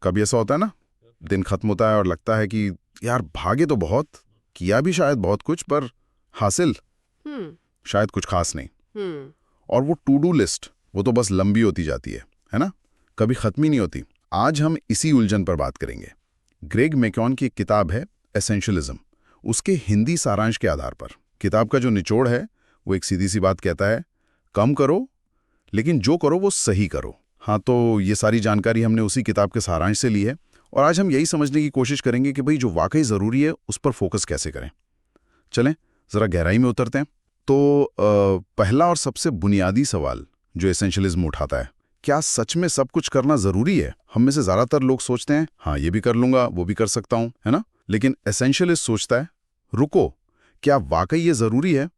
कभी ऐसा होता है ना, दिन खत्म होता है और लगता है कि यार भागे तो बहुत, किया भी शायद बहुत कुछ, पर हासिल शायद कुछ खास नहीं। और वो टू डू लिस्ट वो तो बस लंबी होती जाती है ना, कभी खत्म ही नहीं होती। आज हम इसी उलझन पर बात करेंगे। ग्रेग मैक्यून की एक किताब है एसेंशियलिज्म, उसके हिंदी सारांश के आधार पर। किताब का जो निचोड़ है वो एक सीधी सी बात कहता है, कम करो लेकिन जो करो वो सही करो। हाँ, तो ये सारी जानकारी हमने उसी किताब के सारांश से ली है और आज हम यही समझने की कोशिश करेंगे कि भाई जो वाकई ज़रूरी है उस पर फोकस कैसे करें। चलें ज़रा गहराई में उतरते हैं। तो पहला और सबसे बुनियादी सवाल जो एसेंशियलिज्म उठाता है, क्या सच में सब कुछ करना ज़रूरी है? हम में से ज़्यादातर लोग सोचते हैं हाँ ये भी कर लूँगा, वो भी कर सकता हूँ, है ना। लेकिन एसेंशियलिस्ट सोचता है रुको, क्या वाकई ये ज़रूरी है?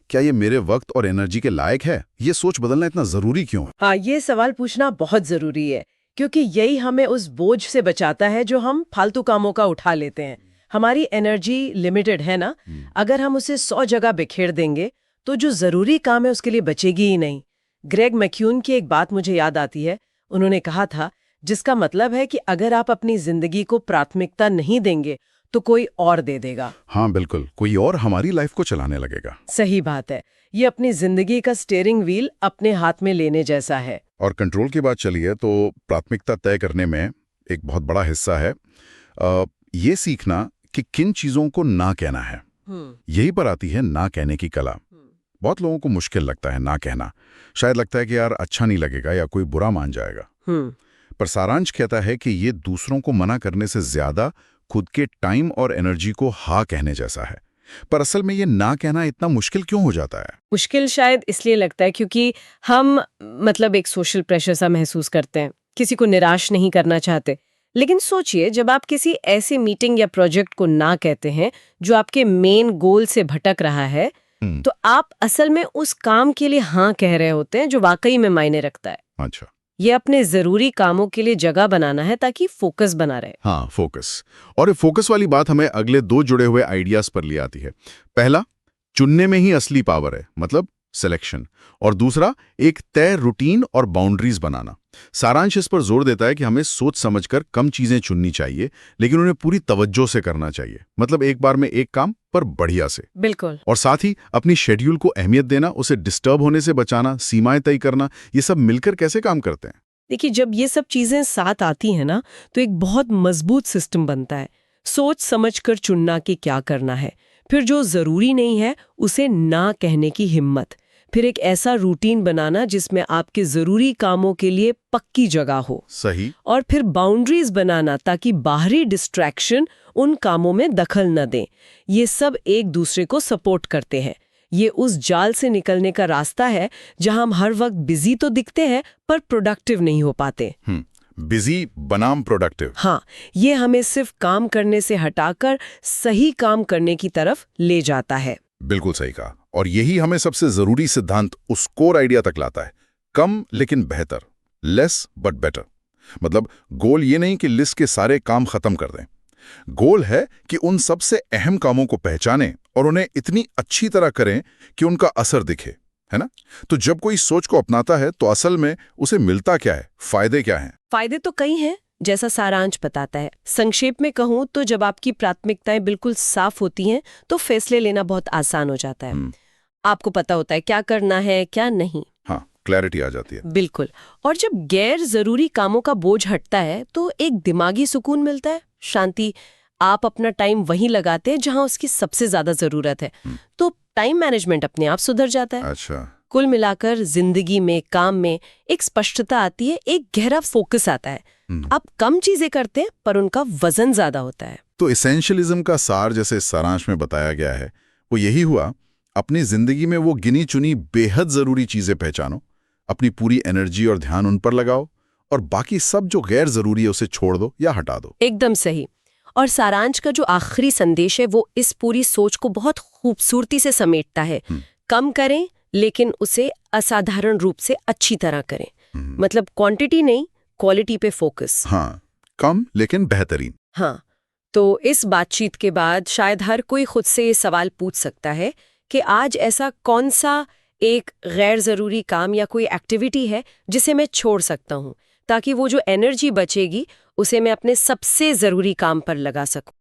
क्या ये मेरे वक्त और एनर्जी के लायक है? ये सोच बदलना इतना ज़रूरी क्यों है? हाँ, ये सवाल पूछना बहुत ज़रूरी है, क्योंकि यही हमें उस बोझ से बचाता है जो हम फालतू कामों का उठा लेते हैं। हमारी एनर्जी लिमिटेड है ना, अगर हम उसे 100 जगह बिखेर देंगे तो जो ज़रूरी काम है उसके लिए बचेगी ही नहीं। ग्रेग मैक्यून की एक बात मुझे याद आती है। उन्होंने कहा था, जिसका मतलब है कि अगर आप अपनी जिंदगी को प्राथमिकता नहीं देंगे तो कोई और दे देगा। हाँ बिल्कुल, कोई और हमारी लाइफ को चलाने लगेगा। सही बात है, ये अपनी जिंदगी का स्टीयरिंग व्हील अपने हाथ में लेने जैसा है। और कंट्रोल की बात चली है तो प्राथमिकता तय करने में एक बहुत बड़ा हिस्सा है ये सीखना कि किन चीजों को ना कहना है। यही पर आती है ना कहने की कला। बहुत लोगों को मुश्किल लगता है ना कहना, शायद लगता है कि यार अच्छा नहीं लगेगा या कोई बुरा मान जाएगा। पर सारांश कहता है कि ये दूसरों को मना करने से ज्यादा खुद के टाइम और एनर्जी को हाँ कहने जैसा है। पर असल में ये ना कहना इतना मुश्किल क्यों हो जाता है? मुश्किल शायद इसलिए लगता है क्योंकि हम एक सोशल प्रेशर सा महसूस करते हैं, किसी को निराश नहीं करना चाहते। लेकिन सोचिए, जब आप किसी ऐसी मीटिंग या प्रोजेक्ट को ना कहते हैं जो आपके मेन गोल से भटक रहा है, तो आप असल में उस काम के लिए हाँ कह रहे होते हैं जो वाकई में मायने रखता है। अच्छा, ये अपने जरूरी कामों के लिए जगह बनाना है ताकि फोकस बना रहे। हाँ, फोकस। और ये फोकस वाली बात हमें अगले 2 जुड़े हुए आइडियाज पर ले आती है। पहला, चुनने में ही असली पावर है, मतलब सिलेक्शन। और दूसरा, एक तय रूटीन और बाउंड्रीज बनाना। सारांश इस पर जोर देता है कि हमें सोच समझकर कम चीजें चुननी चाहिए, लेकिन उन्हें पूरी तवज्जो से करना चाहिए। मतलब एक बार में एक काम, पर बढ़िया से। बिल्कुल। और साथ ही अपनी शेड्यूल को अहमियत देना, उसे डिस्टर्ब होने से बचाना, सीमाएं तय करना, ये सब मिलकर कैसे काम करते हैं? देखिए, जब ये सब चीजें साथ आती हैं ना, तो एक बहुत मजबूत सिस्टम बनता है। सोच समझकर चुनना कि क्या करना है, फिर जो जरूरी नहीं है उसे ना कहने की हिम्मत, फिर एक ऐसा रूटीन बनाना जिसमें आपके जरूरी कामों के लिए पक्की जगह हो। सही। और फिर बाउंड्रीज बनाना ताकि बाहरी डिस्ट्रैक्शन उन कामों में दखल न दें। ये सब एक दूसरे को सपोर्ट करते हैं। ये उस जाल से निकलने का रास्ता है जहां हम हर वक्त बिजी तो दिखते हैं पर प्रोडक्टिव नहीं हो पाते। बिजी बनाम प्रोडक्टिव। हाँ, ये हमें सिर्फ काम करने से हटाकर सही काम करने की तरफ ले जाता है। बिल्कुल सही कहा। और यही हमें सबसे जरूरी सिद्धांत, उस कोर आइडिया तक लाता है, कम लेकिन बेहतर, लेस बट बेटर। मतलब गोल ये नहीं कि लिस्ट के सारे काम खत्म कर दें। गोल है कि उन सबसे अहम कामों को पहचानें और उन्हें इतनी अच्छी तरह करें कि उनका असर दिखे, है ना। तो जब कोई सोच को अपनाता है तो असल में उसे मिलता क्या है, फायदे क्या हैं? फायदे तो कई हैं, जैसा सारांश बताता है। संक्षेप में कहूं तो जब आपकी प्राथमिकताएं बिल्कुल साफ होती हैं तो फैसले लेना बहुत आसान हो जाता है। आपको पता होता है क्या करना है क्या नहीं। हाँ, क्लैरिटी आ जाती है। बिल्कुल। और जब गैर जरूरी कामों का बोझ हटता है तो एक दिमागी सुकून मिलता है, शांति। आप अपना टाइम वहीं लगाते हैं जहां उसकी सबसे ज्यादा जरूरत है, तो टाइम मैनेजमेंट अपने आप सुधर जाता है। अच्छा। कुल मिलाकर जिंदगी में, काम में एक स्पष्टता आती है, एक गहरा फोकस आता है। आप कम चीजें करते हैं पर उनका वजन ज्यादा होता है। तो एसेंशियलिज्म का सार जैसे सारांश में बताया गया है वो यही हुआ, अपनी जिंदगी में वो गिनी चुनी बेहद जरूरी चीजें पहचानो, अपनी पूरी एनर्जी और ध्यान उन पर लगाओ, और बाकी सब जो गैर जरूरी है उसे छोड़ दो या हटा दो। एकदम सही। और सारांश का जो आखिरी संदेश है वो इस पूरी सोच को बहुत खूबसूरती से समेटता है। कम करें लेकिन उसे असाधारण रूप से अच्छी तरह करें। मतलब क्वांटिटी नहीं, क्वालिटी पे फोकस। हाँ, कम लेकिन बेहतरीन। हाँ, तो इस बातचीत के बाद शायद हर कोई खुद से ये सवाल पूछ सकता है कि आज ऐसा कौन सा एक गैर जरूरी काम या कोई एक्टिविटी है जिसे मैं छोड़ सकता हूँ, ताकि वो जो एनर्जी बचेगी उसे मैं अपने सबसे ज़रूरी काम पर लगा सकूं।